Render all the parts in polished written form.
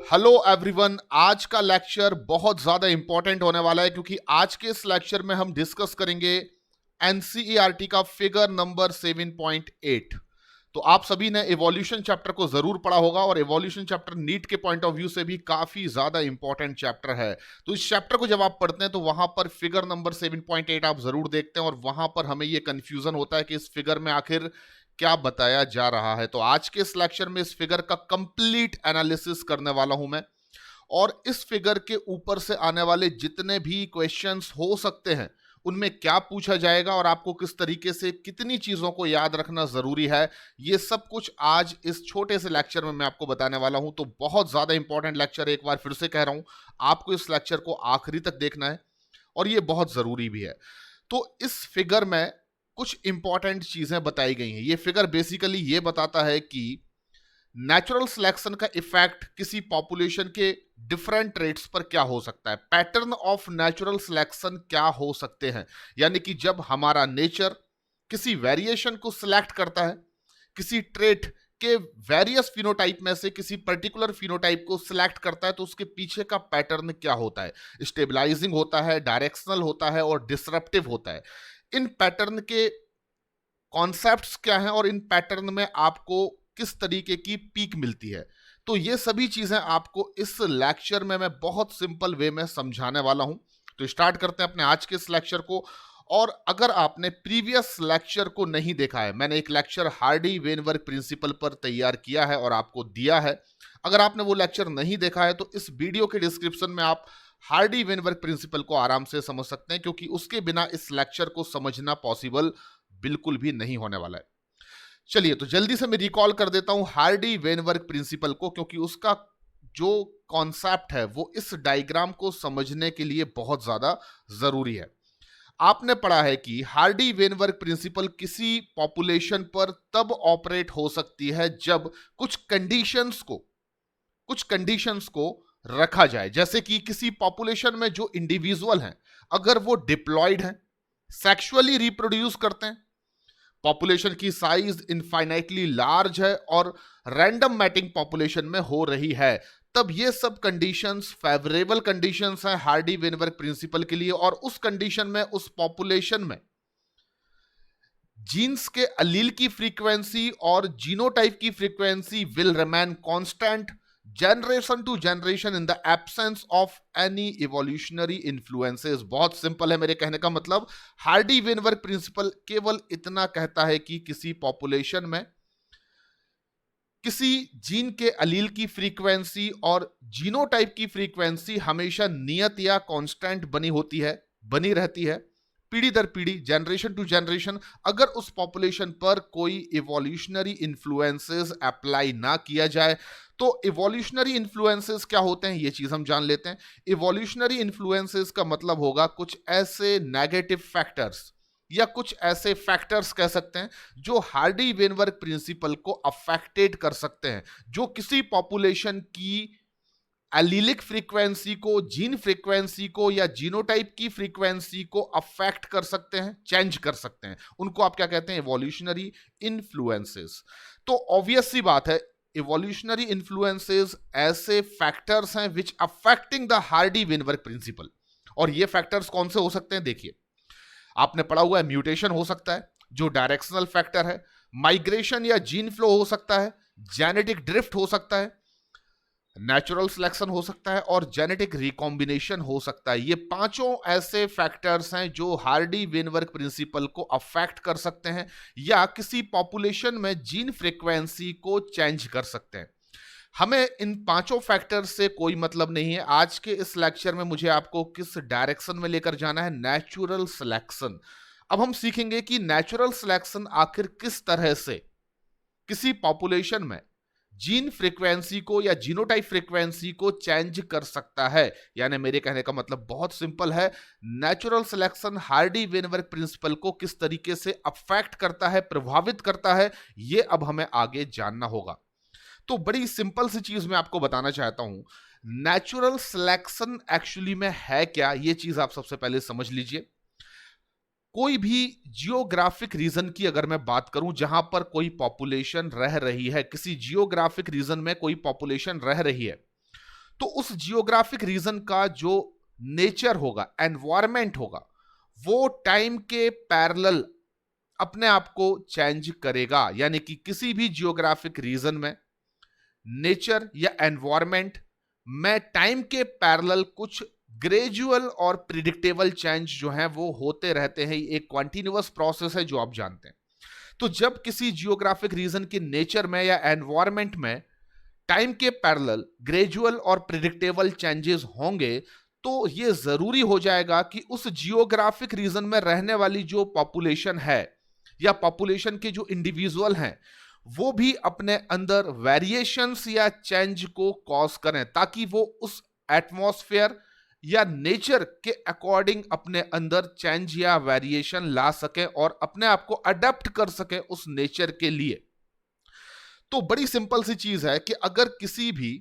Hello everyone, आज का lecture बहुत ज्यादा इंपॉर्टेंट होने वाला है क्योंकि आज के इस लेक्चर में हम डिस्कस करेंगे एनसीईआरटी का फिगर नंबर 7.8। तो आप सभी ने इवोल्यूशन चैप्टर को जरूर पढ़ा होगा और इवोल्यूशन चैप्टर नीट के पॉइंट ऑफ व्यू से भी काफी ज्यादा इंपॉर्टेंट चैप्टर है। तो इस चैप्टर को जब आप पढ़ते हैं तो वहां पर फिगर नंबर 7.8 आप जरूर देखते हैं और वहां पर हमें यह कंफ्यूजन होता है कि इस फिगर में आखिर क्या बताया जा रहा है। तो आज के इस लेक्चर में इस फिगर का कंप्लीट एनालिसिस करने वाला हूं मैं, और इस फिगर के ऊपर से आने वाले जितने भी क्वेश्चंस हो सकते हैं उनमें क्या पूछा जाएगा और आपको किस तरीके से कितनी चीजों को याद रखना जरूरी है, ये सब कुछ आज इस छोटे से लेक्चर में मैं आपको बताने वाला हूं। तो बहुत ज्यादा इंपॉर्टेंट लेक्चर है, एक बार फिर से कह रहा हूं, आपको इस लेक्चर को आखिरी तक देखना है और ये बहुत जरूरी भी है। तो इस फिगर में कुछ इंपॉर्टेंट चीजें बताई गई हैं। ये फिगर बेसिकली ये बताता है कि नेचुरल सिलेक्शन का इफेक्ट किसी पॉपुलेशन के डिफरेंट ट्रेट्स पर क्या हो सकता है, पैटर्न ऑफ नेचुरल सिलेक्शन क्या हो सकते हैं। यानी कि जब हमारा नेचर किसी वेरिएशन को सिलेक्ट करता है, किसी ट्रेट के वेरियस फिनोटाइप में से किसी पर्टिकुलर फिनोटाइप को सिलेक्ट करता है, तो उसके पीछे का पैटर्न क्या होता है। स्टेबलाइजिंग होता है, डायरेक्शनल होता है और डिसरप्टिव होता है। इन पैटर्न के कॉन्सेप्ट्स क्या हैं और इन पैटर्न में आपको किस तरीके की पीक मिलती है, तो ये सभी चीजें आपको इस लेक्चर में मैं बहुत सिंपल वे में समझाने वाला हूं। तो स्टार्ट करते हैं अपने आज के इस लेक्चर को। और अगर आपने प्रीवियस लेक्चर को नहीं देखा है, मैंने एक लेक्चर हार्डी वेनबर्ग प्रिंसिपल पर तैयार किया है और आपको दिया है। अगर आपने वो लेक्चर नहीं देखा है तो इस वीडियो के डिस्क्रिप्शन में आप हार्डी वेनबर्ग प्रिंसिपल को आराम से समझ सकते हैं, क्योंकि उसके बिना इस लेक्चर को समझना पॉसिबल बिल्कुल भी नहीं होने वाला है। चलिए तो जल्दी से मैं रिकॉल कर देता हूं हार्डी वेनबर्ग प्रिंसिपल को, क्योंकि उसका जो कॉन्सेप्ट है वो इस डायग्राम को समझने के लिए बहुत ज्यादा जरूरी है। आपने पढ़ा है कि हार्डी वेनबर्ग प्रिंसिपल किसी पॉपुलेशन पर तब ऑपरेट हो सकती है जब कुछ कंडीशंस को रखा जाए। जैसे कि किसी पॉपुलेशन में जो इंडिविजुअल हैं, अगर वो डिप्लॉयड हैं, सेक्सुअली रिप्रोड्यूस करते हैं, पॉपुलेशन की साइज इनफाइनाइटली लार्ज है और रैंडम मैटिंग पॉपुलेशन में हो रही है, तब ये सब कंडीशंस फेवरेबल कंडीशंस हैं हार्डी वेनबर्ग प्रिंसिपल के लिए। और उस कंडीशन में, उस पॉपुलेशन में जीन्स के अलील की फ्रीक्वेंसी और जीनोटाइप की frequency will remain constant generation to generation in the absence of any evolutionary influences. बहुत सिंपल है मेरे कहने का मतलब। हार्डी वेनबर्ग प्रिंसिपल केवल इतना कहता है कि किसी पॉपुलेशन में किसी जीन के अलील की फ्रीक्वेंसी और जीनोटाइप की फ्रीक्वेंसी हमेशा नियत या कांस्टेंट बनी रहती है पीढ़ी दर पीढ़ी, जनरेशन टू जनरेशन। अगर उस पॉपुलेशन पर कोई इवोल्यूशनरी इन्फ्लुएंसेस अप्लाई ना किया जाए, तो इवोल्यूशनरी इन्फ्लुएंसेस क्या होते हैं ये चीज हम जान लेते हैं। इवोल्यूशनरी इन्फ्लुएंसेस का मतलब होगा कुछ ऐसे नेगेटिव फैक्टर्स या कुछ ऐसे फैक्टर्स कह सकते हैं जो हार्डी वेनबर्ग प्रिंसिपल को अफेक्टेड कर सकते हैं, जो किसी पॉपुलेशन की एलीलिक फ्रीक्वेंसी को, जीन फ्रीक्वेंसी को या जीनोटाइप की फ्रीक्वेंसी को अफेक्ट कर सकते हैं, चेंज कर सकते हैं। उनको आप क्या कहते हैं? Evolutionary influences. तो ऑब्वियस सी बात है, इवोल्यूशनरी इन्फ्लुएंसेस ऐसे फैक्टर्स हैं which affecting the Hardy Weinberg principle. और ये फैक्टर्स कौन से हो सकते हैं? देखिए, आपने पढ़ा हुआ है म्यूटेशन हो सकता है जो डायरेक्शनल फैक्टर है, माइग्रेशन या जीन फ्लो हो सकता है, जेनेटिक ड्रिफ्ट हो सकता है, नेचुरल सिलेक्शन हो सकता है और जेनेटिक रिकॉम्बिनेशन हो सकता है। ये पांचों ऐसे फैक्टर्स हैं जो हार्डी वेनबर्ग प्रिंसिपल को अफेक्ट कर सकते हैं या किसी पॉपुलेशन में जीन फ्रीक्वेंसी को चेंज कर सकते हैं। हमें इन पांचों फैक्टर्स से कोई मतलब नहीं है। आज के इस लेक्चर में मुझे आपको किस डायरेक्शन में लेकर जाना है? Natural selection. अब हम सीखेंगे कि नेचुरल सिलेक्शन आखिर किस तरह से किसी पॉपुलेशन में जीन फ्रीक्वेंसी को या जीनोटाइप फ्रीक्वेंसी को चेंज कर सकता है। यानी मेरे कहने का मतलब बहुत सिंपल है, natural selection Hardy Weinberg principle को किस तरीके से अफेक्ट करता है, प्रभावित करता है, ये अब हमें आगे जानना होगा। तो बड़ी सिंपल सी चीज मैं आपको बताना चाहता हूं। नेचुरल सिलेक्शन एक्चुअली में है क्या, ये चीज आप सबसे पहले समझ लीजिए। कोई भी जियोग्राफिक रीजन की अगर मैं बात करूं जहां पर कोई पॉपुलेशन रह रही है, किसी जियोग्राफिक रीजन में कोई पॉपुलेशन रह रही है, तो उस जियोग्राफिक रीजन का जो नेचर होगा, एनवायरमेंट होगा, वो टाइम के पैरेलल अपने आप को चेंज करेगा। यानी कि किसी भी जियोग्राफिक रीजन में नेचर या एनवायरमेंट में टाइम के पैरेलल कुछ ग्रेजुअल और प्रिडिक्टेबल चेंज जो हैं वो होते रहते हैं। एक कॉन्टिन्यूअस प्रोसेस है जो आप जानते हैं। तो जब किसी जियोग्राफिक रीजन के नेचर में या एनवायरमेंट में टाइम के पैरेलल ग्रेजुअल और प्रिडिक्टेबल चेंजेस होंगे, तो यह जरूरी हो जाएगा कि उस जियोग्राफिक रीजन में रहने वाली जो पॉपुलेशन है या पॉपुलेशन के जो इंडिविजुअल हैं वो भी अपने अंदर वेरिएशंस या चेंज को कॉज करें, ताकि वो उस एटमॉस्फेयर या नेचर के अकॉर्डिंग अपने अंदर चेंज या वेरिएशन ला सके और अपने आप को अडेप्ट कर सके उस नेचर के लिए। तो बड़ी सिंपल सी चीज है कि अगर किसी भी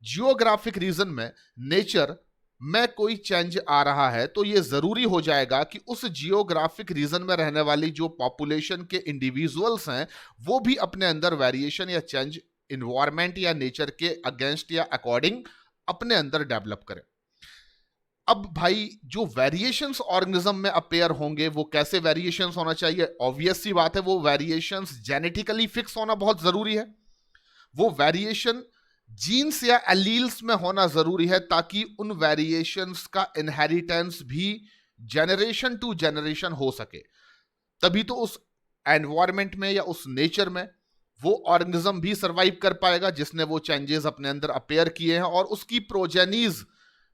जियोग्राफिक रीजन में नेचर में कोई चेंज आ रहा है तो यह जरूरी हो जाएगा कि उस जियोग्राफिक रीजन में रहने वाली जो पॉपुलेशन के इंडिविजुअल्स हैं वो भी अपने अंदर वेरिएशन या चेंज इन्वायरमेंट या नेचर के अगेंस्ट या अकॉर्डिंग अपने अंदर डेवलप करें। अब भाई जो वेरिएशंस ऑर्गेनिज्म में अपेयर होंगे वो कैसे वेरिएशंस होना चाहिए? ऑब्वियस सी बात है, वो वेरिएशंस जेनेटिकली फिक्स होना बहुत जरूरी है। वो वेरिएशन जीन्स या एलील्स में होना जरूरी है ताकि उन वेरिएशंस का इनहेरिटेंस भी जनरेशन टू जनरेशन हो सके। तभी तो उस एनवायरमेंट में या उस नेचर में वो ऑर्गेनिज्म भी सरवाइव कर पाएगा जिसने वो चेंजेस अपने अंदर अपेयर किए हैं, और उसकी प्रोजेनीज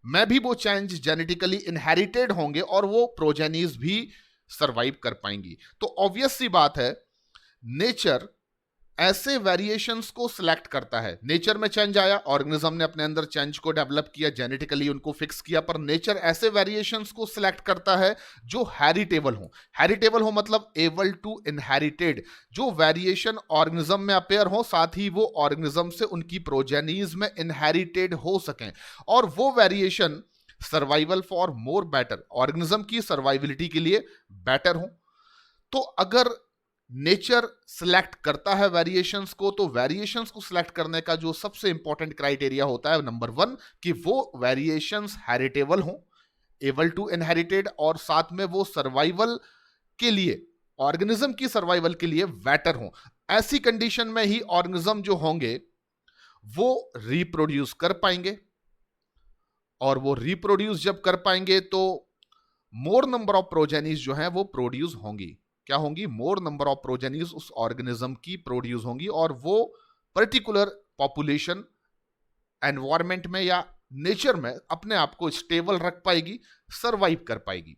में भी वो चेंज जेनेटिकली इनहेरिटेड होंगे और वो प्रोजेनीज भी सरवाइव कर पाएंगी। तो ऑब्वियस सी बात है, नेचर ऐसे वेरिएशंस को सिलेक्ट करता है। नेचर में चेंज आया, ऑर्गेनिज्म ने अपने अंदर चेंज को डेवलप किया, जेनेटिकली उनको फिक्स किया, पर नेचर ऐसे वेरिएशंस को सिलेक्ट करता है जो हेरिटेबल हो। हेरिटेबल हो मतलब एबल टू इनहेरिटेड, जो वेरिएशन ऑर्गेनिज्म में अपेयर हो साथ ही वो ऑर्गेनिज्म से उनकी प्रोजेनीज में इनहेरिटेड हो सकें, और वो variation survival for more better, organism की सर्वाइविलिटी के लिए बेटर हो। तो अगर नेचर सिलेक्ट करता है वेरिएशंस को, तो वेरिएशंस को सिलेक्ट करने का जो सबसे इंपॉर्टेंट क्राइटेरिया होता है नंबर 1 कि वो वेरिएशंस हेरिटेबल हो, एबल टू इनहेरिटेड, और साथ में वो सर्वाइवल के लिए, ऑर्गेनिज्म की सर्वाइवल के लिए बेटर हो। ऐसी कंडीशन में ही ऑर्गेनिज्म जो होंगे वो रिप्रोड्यूस कर पाएंगे, और वो रिप्रोड्यूस जब कर पाएंगे तो मोर नंबर ऑफ प्रोजेनीज जो हैं वो प्रोड्यूस होंगी। क्या होंगी? मोर नंबर ऑफ प्रोजेनीज उस ऑर्गेनिज्म की प्रोड्यूस होंगी, और वो पर्टिकुलर पॉपुलेशन एनवायरमेंट में या नेचर में अपने आप को स्टेबल रख पाएगी, सरवाइव कर पाएगी।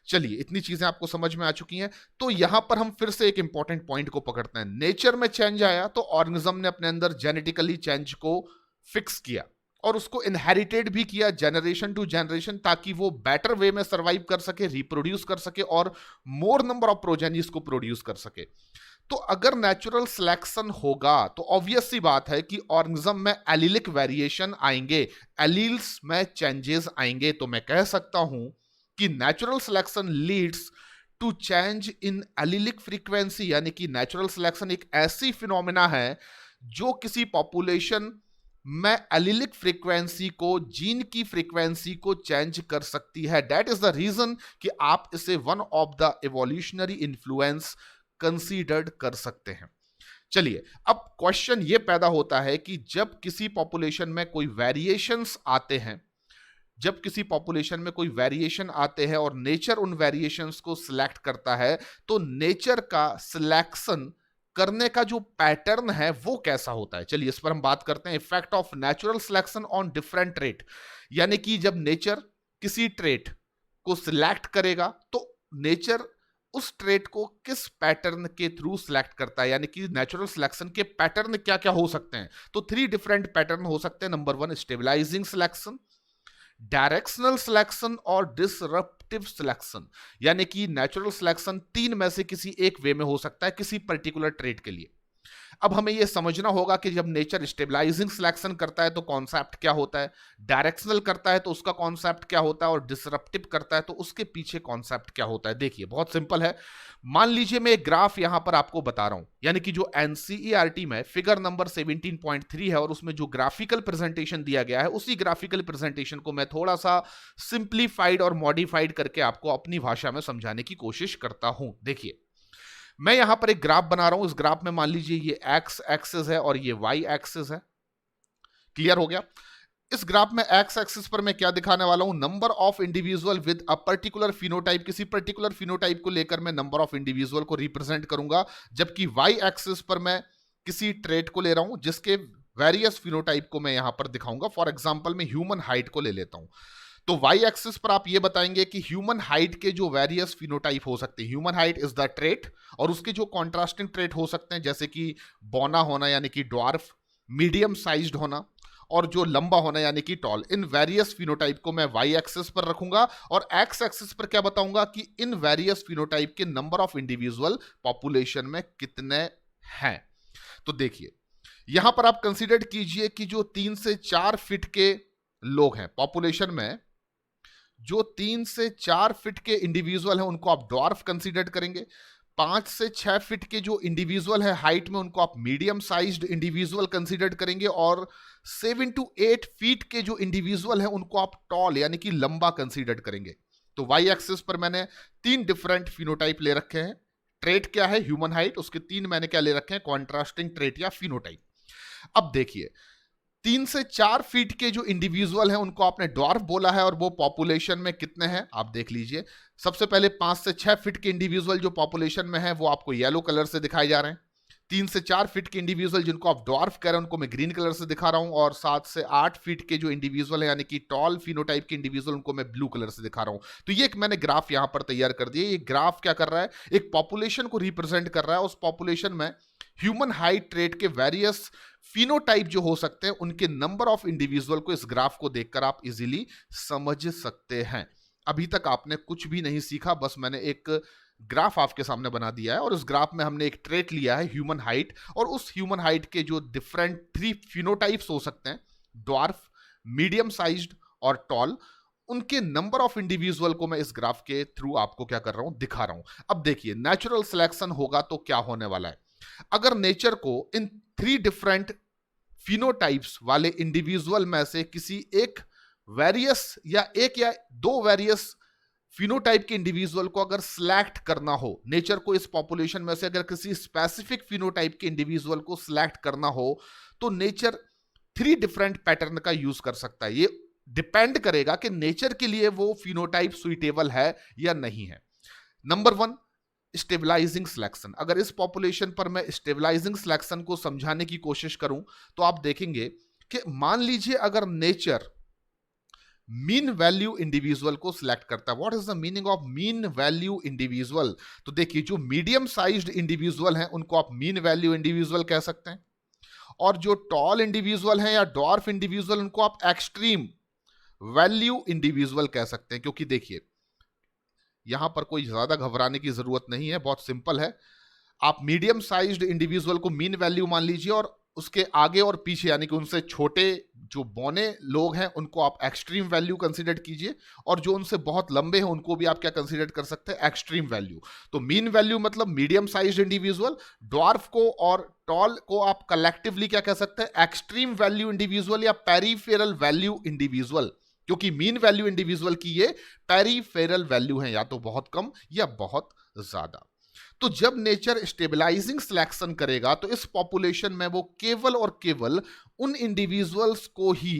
चलिए, इतनी चीजें आपको समझ में आ चुकी हैं। तो यहां पर हम फिर से एक इंपॉर्टेंट पॉइंट को पकड़ते हैं। नेचर में चेंज आया तो ऑर्गेनिज्म ने अपने अंदर जेनेटिकली चेंज को फिक्स किया और उसको इनहेरिटेड भी किया जनरेशन टू जनरेशन, ताकि वो बेटर वे में सर्वाइव कर सके, रिप्रोड्यूस कर सके और मोर नंबर ऑफ प्रोजेनीज को प्रोड्यूस कर सके। तो अगर नेचुरल सिलेक्शन होगा तो ऑब्वियस सी बात है कि ऑर्गेनिज्म में एलिलिक वेरिएशन आएंगे, एलील्स में चेंजेस आएंगे। तो मैं कह सकता हूं कि natural selection leads to change in allelic frequency, यानी कि नेचुरल सिलेक्शन एक ऐसी फिनोमेना है जो किसी पॉपुलेशन में एलिलिक फ्रीक्वेंसी को, जीन की फ्रीक्वेंसी को चेंज कर सकती है। दैट इज द रीजन कि आप इसे one of the evolutionary influence considered कर सकते हैं। चलिए, अब क्वेश्चन ये पैदा होता है कि जब किसी पॉपुलेशन में कोई वेरिएशंस आते हैं, जब किसी पॉपुलेशन में कोई वेरिएशन आते हैं और नेचर उन वेरिएशंस को सिलेक्ट करता है, तो नेचर का सिलेक्शन करने का जो पैटर्न है वो कैसा होता है। चलिए, इस पर हम बात करते हैं। Effect of natural selection on different trait, यानी कि जब नेचर किसी ट्रेट को सिलेक्ट करेगा तो नेचर उस ट्रेट को किस पैटर्न के थ्रू सिलेक्ट करता है, यानी कि नेचुरल सिलेक्शन के पैटर्न क्या क्या हो सकते हैं। तो 3 डिफरेंट पैटर्न हो सकते हैं। Number 1 stabilising selection, directional selection और डिसरप्टिव सिलेक्शन, यानी कि नेचुरल सिलेक्शन 3 में से किसी एक वे में हो सकता है किसी पर्टिकुलर ट्रेट के लिए। अब हमें यह समझना होगा कि जब नेचर स्टेबलाइजिंग सिलेक्शन करता है तो कॉन्सेप्ट क्या होता है, डायरेक्शनल करता है तो उसका कॉन्सेप्ट क्या होता है, और डिसरप्टिव करता है तो उसके पीछे कॉन्सेप्ट क्या होता है। देखिए बहुत सिंपल है। मान लीजिए मैं एक ग्राफ यहां पर आपको बता रहा हूं, यानी कि जो एनसीईआरटी में फिगर नंबर 17.3 है और उसमें जो ग्राफिकल प्रेजेंटेशन दिया गया है, उसी ग्राफिकल प्रेजेंटेशन को मैं थोड़ा सा सिंप्लीफाइड और मॉडिफाइड करके आपको अपनी भाषा में समझाने की कोशिश करता हूं। देखिए मैं यहां पर एक ग्राफ बना रहा हूं। इस ग्राफ में मान लीजिए ये एक्स एक्सिस है और ये वाई एक्सिस है। क्लियर हो गया। इस ग्राफ में एक्स एक्सिस पर मैं क्या दिखाने वाला हूं, number of individual with a particular phenotype. किसी पर्टिकुलर फिनोटाइप को लेकर मैं नंबर ऑफ इंडिविजुअल को रिप्रेजेंट करूंगा, जबकि वाई एक्सिस पर मैं किसी ट्रेट को ले रहा हूं जिसके वेरियस फिनोटाइप को मैं यहां पर दिखाऊंगा। फॉर एग्जाम्पल मैं ह्यूमन हाइट को ले लेता हूं। तो वाई एक्सिस पर आप ये बताएंगे कि ह्यूमन हाइट के जो वेरियस फिनोटाइप हो सकते हैं, human height is the trait, और उसके जो कॉन्ट्रास्टिंग ट्रेट हो सकते हैं जैसे कि बौना होना यानी कि ड्वार्फ, मीडियम साइज्ड होना, और जो लंबा होना यानी कि टॉल, इन वेरियस फिनोटाइप को मैं वाई एक्सिस पर रखूंगा। और एक्स एक्सिस पर क्या बताऊंगा कि इन वेरियस फिनोटाइप के नंबर ऑफ इंडिविजुअल पॉपुलेशन में कितने हैं। तो देखिए यहां पर आप कंसीडर कीजिए कि जो 3 से 4 फीट के लोग हैं पॉपुलेशन में, जो 3 से 4 फीट के इंडिविजुअल हैं उनको आप ड्वार्फ कंसीडर करेंगे। 5 से 6 फीट के जो इंडिविजुअल है हाइट में उनको आप मीडियम साइज्ड इंडिविजुअल कंसीडर करेंगे, और 7 to 8 फीट के जो इंडिविजुअल है उनको आप टॉल यानी कि लंबा कंसीडर करेंगे। तो वाई एक्सिस पर मैंने 3 डिफरेंट फिनोटाइप ले रखे हैं। ट्रेट क्या है, ह्यूमन हाइट, उसके 3 मैंने क्या ले रखे हैं, कॉन्ट्रास्टिंग ट्रेट या फिनोटाइप। अब देखिए 3 से 4 फीट के जो इंडिविजुअल हैं उनको आपने ड्वार्फ बोला है, और वो पॉपुलेशन में कितने हैं आप देख लीजिए। सबसे पहले 5 से 6 फीट के इंडिविजुअल जो पॉपुलेशन में है वो आपको येलो कलर से दिखाए जा रहे हैं। 3 से 4 फीट के इंडिविजुअल जिनको आप ड्वार्फ कह रहे हैं उनको मैं ग्रीन कलर से दिखा रहा हूं, और 7 से 8 फीट के जो इंडिविजुअल है यानी कि टॉल फिनोटाइप के इंडिविजुअल उनको मैं ब्लू कलर से दिखा रहा हूं। तो ये एक मैंने ग्राफ यहां पर तैयार कर दिया। ये ग्राफ क्या कर रहा है, एक पॉपुलेशन को रिप्रेजेंट कर रहा है। उस पॉपुलेशन में ह्यूमन हाइट ट्रेट के वेरियस फिनोटाइप जो हो सकते हैं उनके नंबर ऑफ इंडिविजुअल को इस ग्राफ को देखकर आप इजीली समझ सकते हैं। अभी तक आपने कुछ भी नहीं सीखा, बस मैंने एक ग्राफ आपके सामने बना दिया है, और उस ग्राफ में हमने एक ट्रेट लिया है ह्यूमन हाइट, और उस ह्यूमन हाइट के जो डिफरेंट 3 फिनोटाइप्स हो सकते हैं, ड्वार्फ, मीडियम साइज्ड और टॉल, उनके नंबर ऑफ इंडिविजुअल को मैं इस ग्राफ के थ्रू आपको क्या कर रहा हूं, दिखा रहा हूं। अब देखिए नेचुरल सिलेक्शन होगा तो क्या होने वाला है। अगर नेचर को इन 3 डिफरेंट फिनोटाइप्स वाले इंडिविजुअल में से किसी एक वेरियस या 2 वेरियस फिनोटाइप के इंडिविजुअल को अगर सिलेक्ट करना हो, नेचर को इस पॉपुलेशन में से अगर किसी स्पेसिफिक फिनोटाइप के इंडिविजुअल को सिलेक्ट करना हो, तो नेचर 3 डिफरेंट पैटर्न का यूज कर सकता है। ये डिपेंड करेगा कि नेचर के लिए वो फिनोटाइप सुइटेबल है या नहीं है। Number 1, stabilising selection. अगर इस पॉपुलेशन पर मैं स्टेबलाइजिंग सिलेक्शन को समझाने की कोशिश करूं तो आप देखेंगे कि मान लीजिए अगर नेचर मीन वैल्यू इंडिविजुअल को सिलेक्ट करता है। What is the meaning of mean value individual? तो देखिए जो मीडियम साइज्ड इंडिविजुअल हैं उनको आप मीन वैल्यू इंडिविजुअल कह सकते हैं, और जो टॉल इंडिविजुअल हैं या डॉर्फ इंडिविजुअल उनको आप एक्सट्रीम वैल्यू इंडिविजुअल कह सकते हैं। क्योंकि देखिए यहां पर कोई ज्यादा घबराने की जरूरत नहीं है, बहुत सिंपल है। आप मीडियम साइज्ड इंडिविजुअल को मीन वैल्यू मान लीजिए, और उसके आगे और पीछे यानी कि उनसे छोटे जो बौने लोग हैं उनको आप एक्सट्रीम वैल्यू कंसीडर कीजिए, और जो उनसे बहुत लंबे हैं उनको भी आप क्या कंसीडर कर सकते हैं, एक्सट्रीम वैल्यू। तो मीन वैल्यू मतलब मीडियम साइज्ड इंडिविजुअल, ड्वार्फ को और टॉल को आप कलेक्टिवली क्या कह सकते हैं, एक्सट्रीम वैल्यू इंडिविजुअल या पेरीफेरल वैल्यू इंडिविजुअल। क्योंकि मीन वैल्यू इंडिविजुअल की ये पेरीफेरल वैल्यू है, या तो बहुत कम या बहुत ज्यादा। तो जब नेचर स्टेबलाइजिंग सिलेक्शन करेगा तो इस पॉपुलेशन में वो केवल और केवल उन इंडिविजुअल्स को ही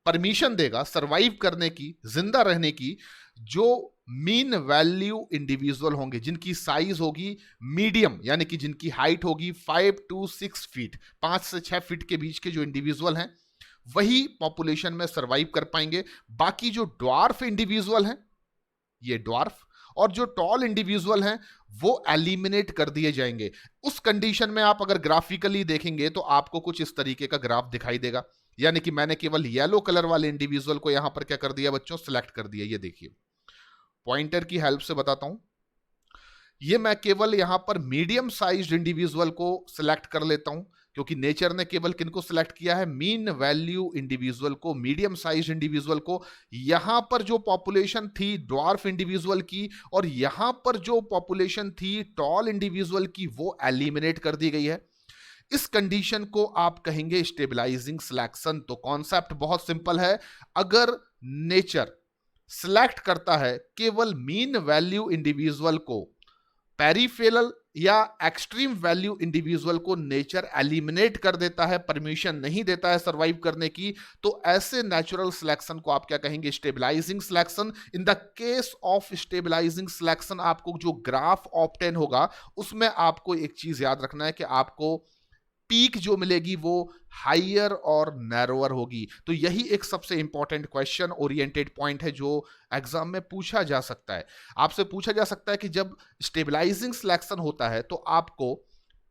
परमिशन देगा सरवाइव करने की, जिंदा रहने की, जो मीन वैल्यू इंडिविजुअल होंगे, जिनकी साइज होगी मीडियम, यानी कि जिनकी हाइट होगी 5 to 6 फीट, 5 से 6 फीट के बीच के जो इंडिविजुअल हैं वही पॉपुलेशन में सरवाइव कर पाएंगे। बाकी जो ड्वार्फ इंडिविजुअल हैं, ये ड्वार्फ, और जो टॉल इंडिविजुअल हैं वो एलिमिनेट कर दिए जाएंगे। उस कंडीशन में आप अगर ग्राफिकली देखेंगे तो आपको कुछ इस तरीके का ग्राफ दिखाई देगा। यानी कि मैंने केवल येलो कलर वाले इंडिविजुअल को यहां पर क्या कर दिया बच्चों, सिलेक्ट कर दिया। ये देखिए पॉइंटर की हेल्प से बताता हूं। ये मैं केवल यहां पर मीडियम साइज्ड इंडिविजुअल को सिलेक्ट कर लेता हूं, क्योंकि नेचर ने केवल किनको सिलेक्ट किया है, मीन वैल्यू इंडिविजुअल को, मीडियम साइज इंडिविजुअल को। यहां पर जो पॉपुलेशन थी ड्वार्फ इंडिविजुअल की और यहां पर जो पॉपुलेशन थी टॉल इंडिविजुअल की, वो एलिमिनेट कर दी गई है। इस कंडीशन को आप कहेंगे स्टेबलाइजिंग सिलेक्शन। तो कॉन्सेप्ट बहुत सिंपल है, अगर नेचर सिलेक्ट करता है केवल मीन वैल्यू इंडिविजुअल को, पेरिफेरल या एक्सट्रीम वैल्यू इंडिविजुअल को नेचर एलिमिनेट कर देता है, परमिशन नहीं देता है सरवाइव करने की, तो ऐसे नेचुरल सिलेक्शन को आप क्या कहेंगे, stabilising selection. In the case of stabilising selection आपको जो ग्राफ ऑब्टेन होगा उसमें आपको एक चीज याद रखना है कि आपको पीक जो मिलेगी वो हायर और नैरोअर होगी। तो यही एक सबसे इंपॉर्टेंट क्वेश्चन ओरिएंटेड पॉइंट है जो एग्जाम में पूछा जा सकता है। आपसे पूछा जा सकता है कि जब स्टेबलाइजिंग सिलेक्शन होता है तो आपको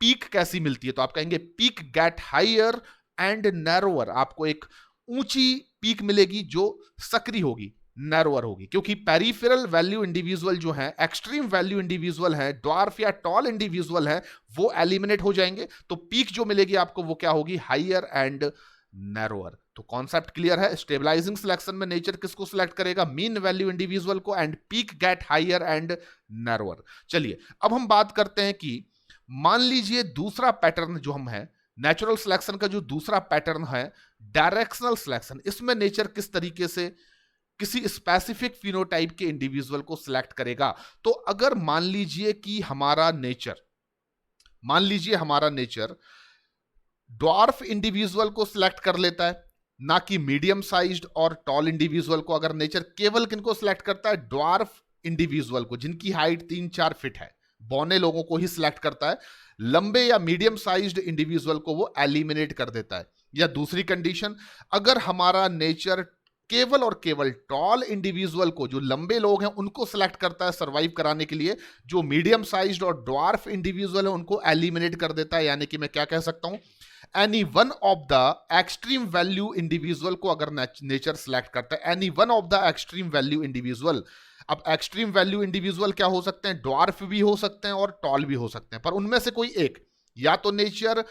पीक कैसी मिलती है, तो आप कहेंगे peak get higher and narrower. आपको एक ऊंची पीक मिलेगी जो सक्रिय होगी, नैरोअर होगी, क्योंकि पेरिफेरल वैल्यू इंडिविजुअल जो है, एक्सट्रीम वैल्यू इंडिविजुअल है, ड्वार्फ या टॉल इंडिविजुअल है, वो एलिमिनेट हो जाएंगे। तो पीक जो मिलेगी आपको वो क्या होगी, हायर एंड नैरोअर। तो कॉन्सेप्ट क्लियर है। स्टेबलाइजिंग सिलेक्शन में नेचर किसको सिलेक्ट करेगा, मीन वैल्यू इंडिविजुअल को, and peak get higher and narrower. चलिए अब हम बात करते हैं कि मान लीजिए दूसरा पैटर्न जो हम है नेचुरल सिलेक्शन का, जो दूसरा पैटर्न है डायरेक्शनल सिलेक्शन, इसमें नेचर किस तरीके से किसी स्पेसिफिक फिनोटाइप के इंडिविजुअल को सिलेक्ट करेगा। तो अगर मान लीजिए कि हमारा नेचर ड्वार्फ इंडिविजुअल को सिलेक्ट कर लेता है, ना कि मीडियम साइज्ड और टॉल इंडिविजुअल को। अगर नेचर केवल किनको सिलेक्ट करता है, ड्वार्फ इंडिविजुअल को, जिनकी हाइट 3-4 फीट है, बौने लोगों को ही सिलेक्ट करता है, लंबे या मीडियम साइज्ड इंडिविजुअल को वो एलिमिनेट कर देता है। या दूसरी कंडीशन, अगर हमारा नेचर केवल और केवल टॉल इंडिविजुअल को, जो लंबे लोग हैं, उनको सिलेक्ट करता है सरवाइव कराने के लिए, जो मीडियम साइज्ड और ड्वार्फ इंडिविजुअल है उनको एलिमिनेट कर देता है। यानी कि मैं क्या कह सकता हूं, any one of the extreme value individual को अगर नेचर सिलेक्ट करता है, any one of the extreme value individual. अब एक्सट्रीम वैल्यू इंडिविजुअल क्या हो सकते हैं, ड्वार्फ भी हो सकते हैं और टॉल भी हो सकते हैं, पर उनमें से कोई एक, या तो नेचर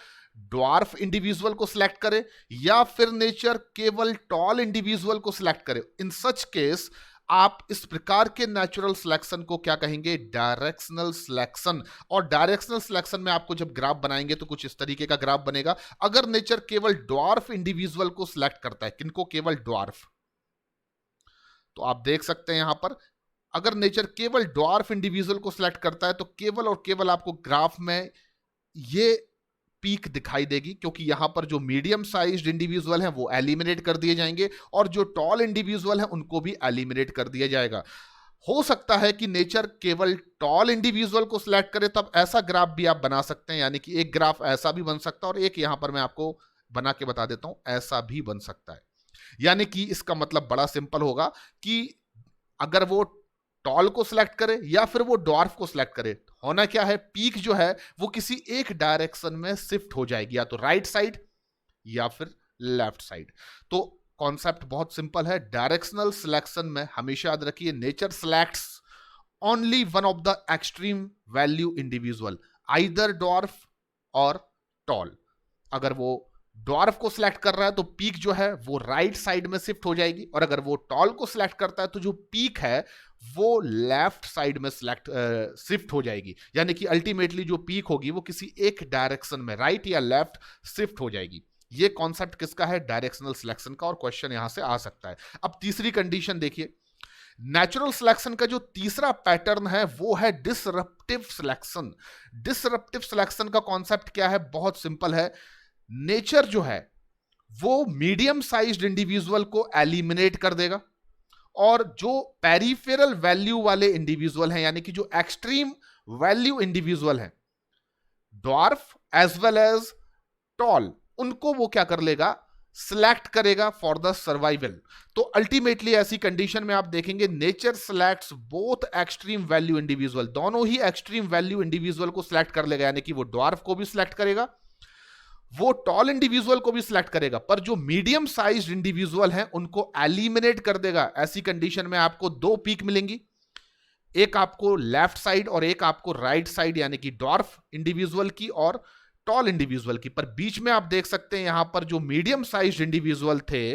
ड्वार्फ इंडिविजुअल को सिलेक्ट करे या फिर नेचर केवल टॉल इंडिविजुअल को सिलेक्ट करे। इन सच केस आप इस प्रकार के नेचुरल सिलेक्शन को क्या कहेंगे, डायरेक्शनल सिलेक्शन। और डायरेक्शनल सिलेक्शन में आपको जब ग्राफ बनाएंगे तो कुछ इस तरीके का ग्राफ बनेगा। अगर नेचर केवल ड्वार्फ इंडिविजुअल को सिलेक्ट करता है, किनको, केवल ड्वार्फ, तो आप देख सकते हैं यहां पर, अगर नेचर केवल ड्वार्फ इंडिविजुअल को सिलेक्ट करता है तो केवल और केवल आपको ग्राफ में ये पीक दिखाई देगी, क्योंकि यहां पर जो मीडियम साइज्ड इंडिविजुअल हैं वो एलिमिनेट कर दिए जाएंगे और जो टॉल इंडिविजुअल हैं उनको भी एलिमिनेट कर दिया जाएगा। हो सकता है कि नेचर केवल टॉल इंडिविजुअल को सिलेक्ट करे, तब ऐसा ग्राफ भी आप बना सकते हैं, यानी कि एक ग्राफ ऐसा भी बन सकता है और एक यहां पर मैं आपको बना के बता देता हूं, ऐसा भी बन सकता है। यानी कि इसका मतलब बड़ा सिंपल होगा कि अगर वो टॉल को सिलेक्ट करे या फिर वो ड्वार्फ को सिलेक्ट करे, होना क्या है, पीक जो है वो किसी एक डायरेक्शन में शिफ्ट हो जाएगी, या तो राइट साइड या फिर लेफ्ट साइड। तो कॉन्सेप्ट बहुत सिंपल है। डायरेक्शनल सिलेक्शन में हमेशा याद रखिए, nature selects only one of the extreme value individual, either dwarf और टॉल। अगर वो ड्वार्फ को सिलेक्ट कर रहा है तो पीक जो है वो राइट साइड में शिफ्ट हो जाएगी, और अगर वो टॉल को सिलेक्ट करता है तो जो पीक है वो लेफ्ट साइड में शिफ्ट हो जाएगी। यानी कि अल्टीमेटली जो पीक होगी वो किसी एक डायरेक्शन में, राइट या लेफ्ट, शिफ्ट हो जाएगी। ये कॉन्सेप्ट किसका है, डायरेक्शनल सिलेक्शन का, और क्वेश्चन यहां से आ सकता है। अब तीसरी कंडीशन देखिए, नेचुरल सिलेक्शन का जो तीसरा पैटर्न है वो है डिसरप्टिव सिलेक्शन। डिसरप्टिव सिलेक्शन का कॉन्सेप्ट क्या है, बहुत सिंपल है। नेचर जो है वो मीडियम साइज्ड इंडिविजुअल को एलिमिनेट कर देगा, और जो पेरिफेरल वैल्यू वाले इंडिविजुअल हैं, यानी कि जो एक्सट्रीम वैल्यू इंडिविजुअल हैं, dwarf as well as tall, उनको वो क्या कर लेगा, सिलेक्ट करेगा फॉर द सर्वाइवल। तो अल्टीमेटली ऐसी कंडीशन में आप देखेंगे nature selects both extreme value individual, दोनों ही एक्सट्रीम वैल्यू इंडिविजुअल को सिलेक्ट कर लेगा, यानी कि वो ड्वार्फ को भी सिलेक्ट करेगा, वो टॉल इंडिविजुअल को भी सिलेक्ट करेगा, पर जो मीडियम साइज्ड इंडिविजुअल हैं उनको एलिमिनेट कर देगा। ऐसी कंडीशन में आपको दो पीक मिलेंगी, एक आपको लेफ्ट साइड और एक आपको राइट साइड, यानी कि डॉर्फ इंडिविजुअल की और टॉल इंडिविजुअल की। पर बीच में आप देख सकते हैं यहां पर जो मीडियम साइज इंडिविजुअल थे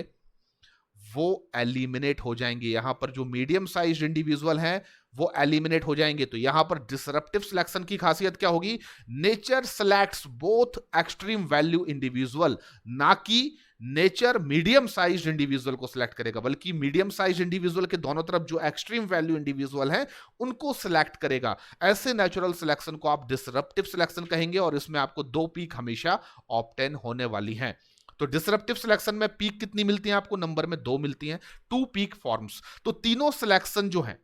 वो एलिमिनेट हो जाएंगे। यहां पर जो मीडियम साइज इंडिविजुअल हैं वो एलिमिनेट हो जाएंगे। तो यहां पर डिसरप्टिव सिलेक्शन की खासियत क्या होगी? Nature selects both extreme value individual, ना कि नेचर मीडियम साइज इंडिविजुअल को सिलेक्ट करेगा, बल्कि मीडियम साइज इंडिविजुअल के दोनों तरफ जो एक्सट्रीम वैल्यू इंडिविजुअल हैं उनको सिलेक्ट करेगा। ऐसे नेचुरल सिलेक्शन को आप डिसरप्टिव सिलेक्शन कहेंगे और इसमें आपको 2 पीक हमेशा ऑब्टेन होने वाली हैं। तो डिसरप्टिव सिलेक्शन में पीक कितनी मिलती है आपको? नंबर में 2 मिलती हैं, 2 पीक फॉर्म्स। तो तीनों सिलेक्शन जो है,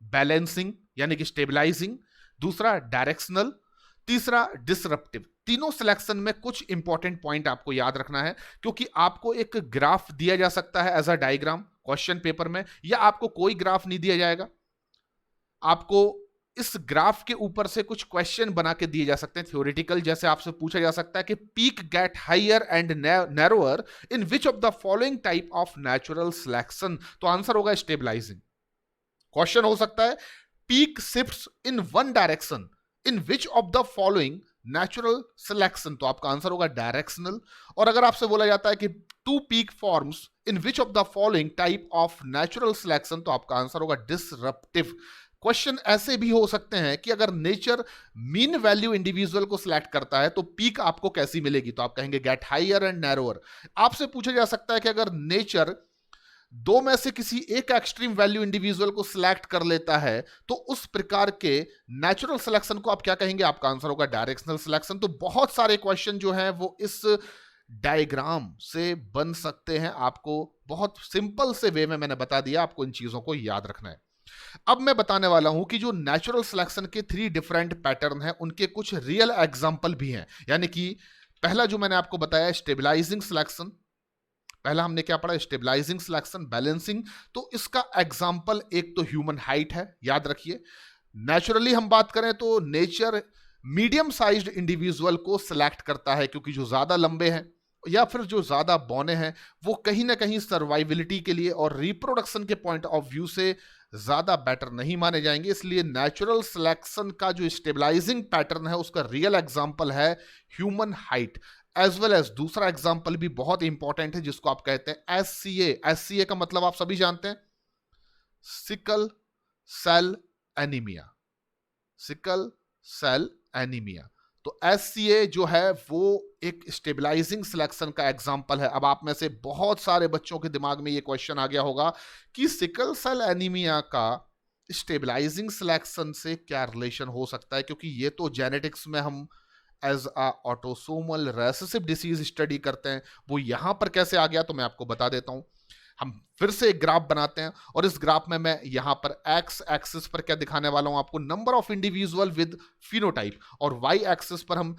बैलेंसिंग यानी कि स्टेबलाइजिंग, दूसरा डायरेक्शनल, तीसरा डिसरप्टिव, तीनों सिलेक्शन में कुछ इंपॉर्टेंट पॉइंट आपको याद रखना है, क्योंकि आपको एक ग्राफ दिया जा सकता है as a diagram question paper में, या आपको कोई ग्राफ नहीं दिया जाएगा, आपको इस ग्राफ के ऊपर से कुछ क्वेश्चन बना के दिए जा सकते हैं थ्योरेटिकल। जैसे आपसे पूछा जा सकता है कि peak get higher and narrower in which of the following type of natural selection, तो आंसर होगा स्टेबलाइजिंग। क्वेश्चन हो सकता है peak shifts in one direction in which of the following natural selection, तो आपका आंसर होगा डायरेक्शनल। और अगर आपसे बोला जाता है कि 2 peak forms in which of the following type of natural selection, तो आपका आंसर होगा डिसरप्टिव। क्वेश्चन ऐसे भी हो सकते हैं कि अगर नेचर मीन वैल्यू इंडिविजुअल को सिलेक्ट करता है तो पीक आपको कैसी मिलेगी, तो आप कहेंगे गेट हायर एंड नैरोअर। आपसे पूछा जा सकता है कि अगर नेचर 2 में से किसी एक एक्सट्रीम वैल्यू इंडिविजुअल को सिलेक्ट कर लेता है तो उस प्रकार के नेचुरल सिलेक्शन को आप क्या कहेंगे? आपका आंसर होगा डायरेक्शनल सिलेक्शन। तो बहुत सारे क्वेश्चन जो हैं वो इस डायग्राम से बन सकते हैं। आपको बहुत सिंपल से वे में मैंने बता दिया, आपको इन चीजों को याद रखना है। अब मैं बताने वाला हूं कि जो नेचुरल सिलेक्शन के 3 डिफरेंट पैटर्न हैं उनके कुछ रियल एग्जांपल भी हैं। यानी कि पहला जो मैंने आपको बताया स्टेबलाइजिंग सिलेक्शन, पहला हमने क्या पढ़ा? Stabilising selection, balancing. तो इसका एग्जांपल एक तो ह्यूमन हाइट है, याद रखिए। नेचुरली हम बात करें तो नेचर मीडियम साइज्ड इंडिविजुअल को सिलेक्ट करता है, क्योंकि जो ज्यादा लंबे हैं या फिर जो ज्यादा बौने हैं वो कहीं ना कहीं सर्वाइविलिटी के लिए और रिप्रोडक्शन के पॉइंट ऑफ व्यू से ज्यादा बेटर नहीं माने जाएंगे। इसलिए नेचुरल सिलेक्शन का जो स्टेबलाइजिंग पैटर्न है उसका रियल एग्जांपल है human height. As well as दूसरा एग्जांपल भी बहुत इंपॉर्टेंट है जिसको आप कहते हैं SCA। SCA का मतलब आप सभी जानते हैं, sickle cell anaemia. Sickle cell anaemia. तो SCA जो है वो एक स्टेबलाइजिंग सिलेक्शन का एग्जांपल है। अब आप में से बहुत सारे बच्चों के दिमाग में ये क्वेश्चन आ गया होगा कि सिकल सेल एनीमिया का स्टेबलाइजिंग सिलेक्शन से क्या रिलेशन हो सकता है, क्योंकि ये तो जेनेटिक्स में हम as a autosomal recessive disease study करते हैं, वो यहां पर कैसे आ गया तो मैं आपको बता देता हूं। हम फिर से एक ग्राफ बनाते हैं और इस ग्राफ में मैं यहां पर एक्स एक्सिस पर क्या दिखाने वाला हूं आपको? Number of individual with phenotype, और वाई एक्सिस पर हम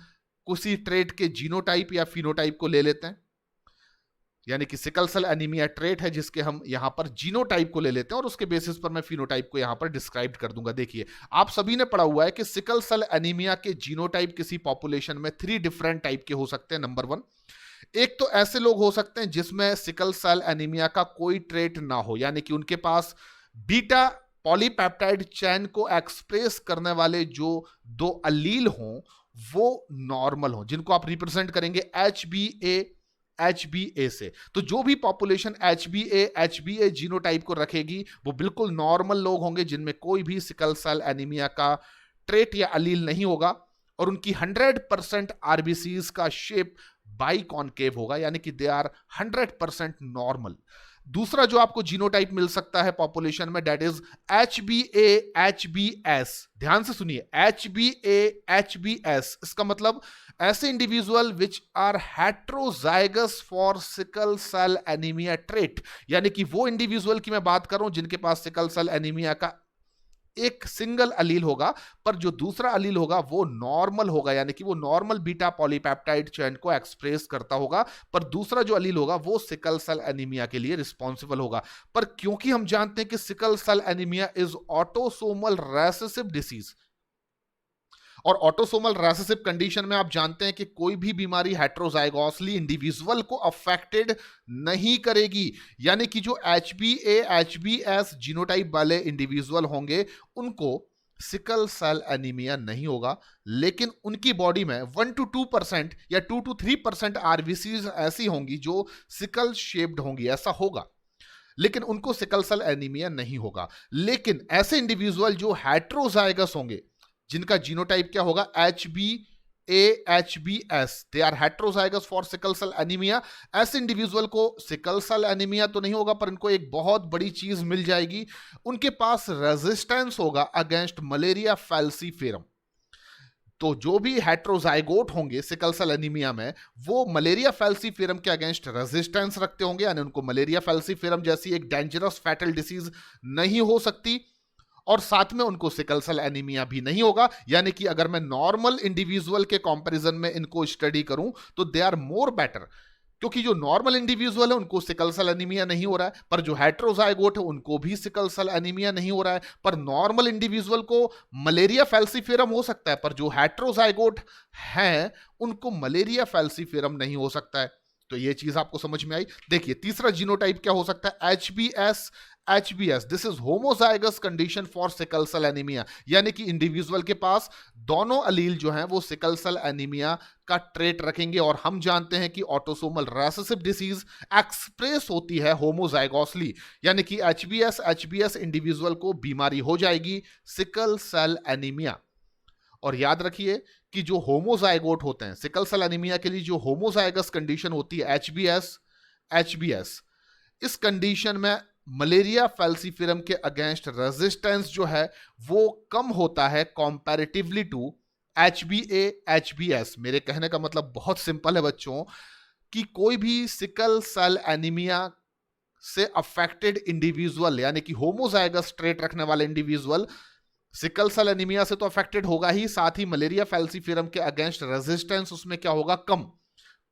किसी ट्रेट के जीनोटाइप या फिनोटाइप को ले लेते हैं। यानी कि सिकल सेल एनीमिया ट्रेट है जिसके हम यहां पर जीनोटाइप को ले लेते हैं और उसके बेसिस पर मैं फिनोटाइप को यहां पर डिस्क्राइब कर दूंगा। देखिए, आप सभी ने पढ़ा हुआ है कि सिकल सेल एनीमिया के जीनोटाइप किसी पॉपुलेशन में 3 डिफरेंट टाइप के हो सकते हैं। नंबर 1, एक तो ऐसे लोग हो सकते हैं जिसमें सिकल सेल एनीमिया का कोई ट्रेट ना हो, यानी कि उनके पास बीटा पॉलीपेप्टाइड चेन को एक्सप्रेस करने वाले जो 2 अलील हों वो नॉर्मल हों, जिनको आप रिप्रेजेंट करेंगे HBA से। तो जो भी पॉपुलेशन HBA जीनोटाइप को रखेगी वो बिल्कुल नॉर्मल लोग होंगे जिनमें कोई भी सिकल सेल एनीमिया का ट्रेट या अलील नहीं होगा, और उनकी 100% आरबीसीज का शेप बाइकॉनकेव होगा, यानी कि दे आर 100% नॉर्मल। दूसरा जो आपको जीनोटाइप मिल सकता है पॉपुलेशन में, दैट इज HBA-HBS। ध्यान से सुनिए, HBA-HBS, इसका मतलब ऐसे individual which are heterozygous for sickle cell anaemia trait, यानी कि वो इंडिविजुअल की मैं बात कर रहा हूं जिनके पास सिकल सेल एनीमिया का एक सिंगल अलील होगा, पर जो दूसरा अलील होगा वो नॉर्मल होगा, यानी कि वो नॉर्मल बीटा पॉलीपेप्टाइड चेन को एक्सप्रेस करता होगा, पर दूसरा जो अलील होगा वो सिकल सेल एनीमिया के लिए रिस्पॉन्सिबल होगा। पर क्योंकि हम जानते हैं कि sickle cell anaemia is autosomal recessive disease, और ऑटोसोमल रिसेसिव कंडीशन में आप जानते हैं कि कोई भी बीमारी हेटेरोजाइगोसली इंडिविजुअल को अफेक्टेड नहीं करेगी, यानी कि जो HbA HbS जीनोटाइप वाले इंडिविजुअल होंगे उनको सिकल सेल एनीमिया नहीं होगा, लेकिन उनकी बॉडी में 1 to 2% या 2 to 3% आरबीसीज ऐसी होंगी जो सिकल शेप्ड होंगी, ऐसा होगा, लेकिन उनको सिकल सेल एनीमिया नहीं होगा। लेकिन ऐसे इंडिविजुअल जो हेटेरोजाइगस होंगे, जिनका जीनोटाइप क्या होगा, HbA HbS, they are heterozygous for sickle cell anaemia, ऐसे इंडिविजुअल को सिकल सेल एनीमिया तो नहीं होगा, पर इनको एक बहुत बड़ी चीज मिल जाएगी, उनके पास रेजिस्टेंस होगा अगेंस्ट मलेरिया फैल्सीफेरम। तो जो भी हेटेरोजाइगोट होंगे सिकल सेल एनीमिया में, वो मलेरिया फैल्सीफेरम के अगेंस्ट रेजिस्टेंस रखते होंगे, यानी उनको मलेरिया फैल्सीफेरम जैसी एक डेंजरस फैटल डिसीज नहीं हो सकती, और साथ में उनको सिकल सेल एनीमिया भी नहीं होगा। यानी कि अगर मैं नॉर्मल इंडिविजुअल के कंपैरिजन में इनको स्टडी करूं तो दे आर मोर बेटर, क्योंकि जो नॉर्मल इंडिविजुअल है उनको सिकल सेल एनीमिया नहीं हो रहा है, पर जो हेटेरोजाइगोट है उनको भी सिकल सेल एनीमिया नहीं हो रहा है। पर नॉर्मल इंडिविजुअल को मलेरिया फैल्सीफेरम हो सकता है, पर जो हेटेरोजाइगोट हैं उनको मलेरिया फैल्सीफेरम नहीं हो सकता है। तो ये चीज आपको समझ में आई। देखिए तीसरा जीनोटाइप क्या हो सकता है, HbS this is homozygous condition for sickle cell anaemia, यानी कि इंडिविजुअल के पास दोनों अलील जो हैं वो सिकल सेल एनीमिया का ट्रेट रखेंगे, और हम जानते हैं कि ऑटोसोमल रिसेसिव डिसीज एक्सप्रेस होती है होमोजाइगोसली, यानी कि HbS इंडिविजुअल को बीमारी हो जाएगी सिकल सेल एनीमिया। और याद रखिए कि जो होमोजाइगोट होते हैं सिकल सेल एनीमिया के लिए, जो होमोजाइगस कंडीशन होती है HbS, इस कंडीशन में मलेरिया फैल्सीफेरम के अगेंस्ट रेजिस्टेंस जो है वो कम होता है कंपैरेटिवली टू HbA HbS। मेरे कहने का मतलब बहुत सिंपल है बच्चों, कि कोई भी सिकल सेल एनीमिया से अफेक्टेड इंडिविजुअल, यानी कि होमोजाइगस ट्रेट रखने वाले इंडिविजुअल सिकल सेल एनीमिया से तो अफेक्टेड होगा ही, साथ ही मलेरिया फैल्सीफेरम के अगेंस्ट रेजिस्टेंस उसमें क्या होगा, कम,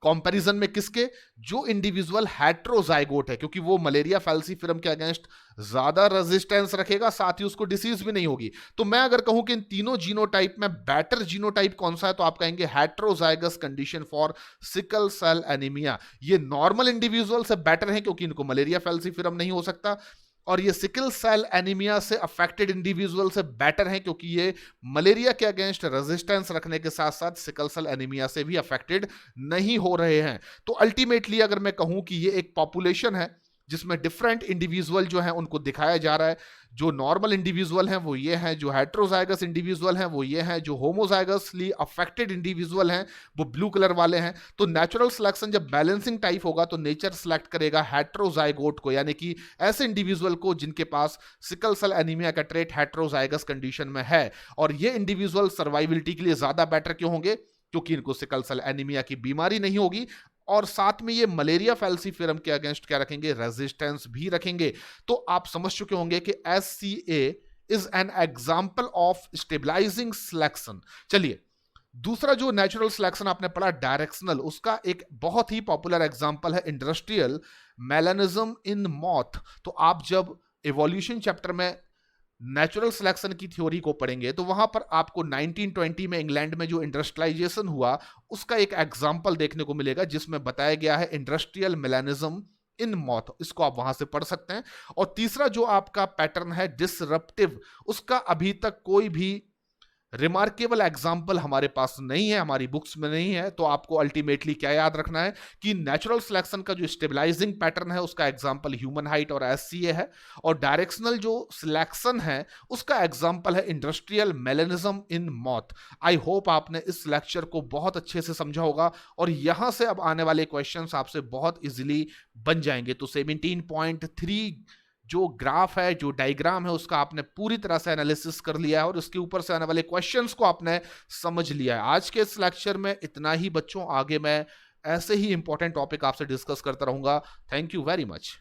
कंपैरिजन में किसके, जो इंडिविजुअल हेटेरोजाइगोट है, क्योंकि वो मलेरिया फैल्सीफेरम के अगेंस्ट ज्यादा रेजिस्टेंस रखेगा, साथ ही उसको डिसीज भी नहीं होगी। तो मैं अगर कहूं कि इन तीनों जीनोटाइप में बेटर जीनोटाइप कौन सा है, तो आप कहेंगे heterozygous condition for sickle cell anaemia. ये नॉर्मल इंडिविजुअल से बेटर है क्योंकि इनको मलेरिया फैल्सीफेरम नहीं हो सकता, और ये सिकल सेल एनीमिया से अफेक्टेड इंडिविजुअल से बेटर हैं क्योंकि ये मलेरिया के अगेंस्ट रेजिस्टेंस रखने के साथ साथ सिकल सेल एनीमिया से भी अफेक्टेड नहीं हो रहे हैं। तो अल्टीमेटली अगर मैं कहूं कि ये एक पॉपुलेशन है जिसमें डिफरेंट इंडिविजुअल जो हैं उनको दिखाया जा रहा है, जो नॉर्मल इंडिविजुअल हैं वो ये हैं, जो हेटेरोजाइगस इंडिविजुअल हैं वो ये हैं, जो होमोजाइगसली अफेक्टेड इंडिविजुअल हैं वो ब्लू कलर वाले हैं। तो नेचुरल सिलेक्शन जब बैलेंसिंग टाइप होगा तो नेचर सिलेक्ट करेगा हेटेरोजाइगोट को, यानी कि ऐसे इंडिविजुअल को जिनके पास सिकल सेल एनीमिया का ट्रेट हेटेरोजाइगस कंडीशन में है। और ये इंडिविजुअल सर्वाइविलिटी के लिए ज्यादा बेटर क्यों होंगे, क्योंकि इनको सिकल सेल एनीमिया की बीमारी नहीं होगी, और साथ में ये मलेरिया फैल्सीफेरम के अगेंस्ट क्या रखेंगे, रेजिस्टेंस भी रखेंगे। तो आप समझ चुके होंगे कि SCA is an example of stabilising selection. चलिए दूसरा जो नेचुरल सिलेक्शन आपने पढ़ा डायरेक्शनल, उसका एक बहुत ही पॉपुलर एग्जाम्पल है इंडस्ट्रियल मेलानिज्म इन मॉथ। तो आप जब इवोल्यूशन चैप्टर में नेचुरल सिलेक्शन की थ्योरी को पढ़ेंगे तो वहां पर आपको 1920 में इंग्लैंड में जो इंडस्ट्रियलाइजेशन हुआ उसका एक एग्जाम्पल देखने को मिलेगा, जिसमें बताया गया है इंडस्ट्रियल मेलानिज्म इन मॉथ। इसको आप वहां से पढ़ सकते हैं। और तीसरा जो आपका पैटर्न है डिसरप्टिव, उसका अभी तक कोई भी रिमार्केबल एग्जाम्पल हमारे पास नहीं है, हमारी बुक्स में नहीं है। तो आपको अल्टीमेटली क्या याद रखना है कि नेचुरल सिलेक्शन का जो स्टेबलाइजिंग पैटर्न है उसका एग्जाम्पल ह्यूमन हाइट और SCA है, और डायरेक्शनल जो सिलेक्शन है उसका एग्जाम्पल है industrial melanism in moth. I hope आपने इस लेक्चर को बहुत अच्छे से समझा होगा, और यहां से अब आने वाले क्वेश्चंस आपसे बहुत इजीली बन जाएंगे। तो 17.3 जो ग्राफ है, जो डायग्राम है, उसका आपने पूरी तरह से एनालिसिस कर लिया है और उसके ऊपर से आने वाले क्वेश्चंस को आपने समझ लिया है। आज के इस लेक्चर में इतना ही बच्चों, आगे मैं ऐसे ही इंपॉर्टेंट टॉपिक आपसे डिस्कस करता रहूंगा। Thank you very much.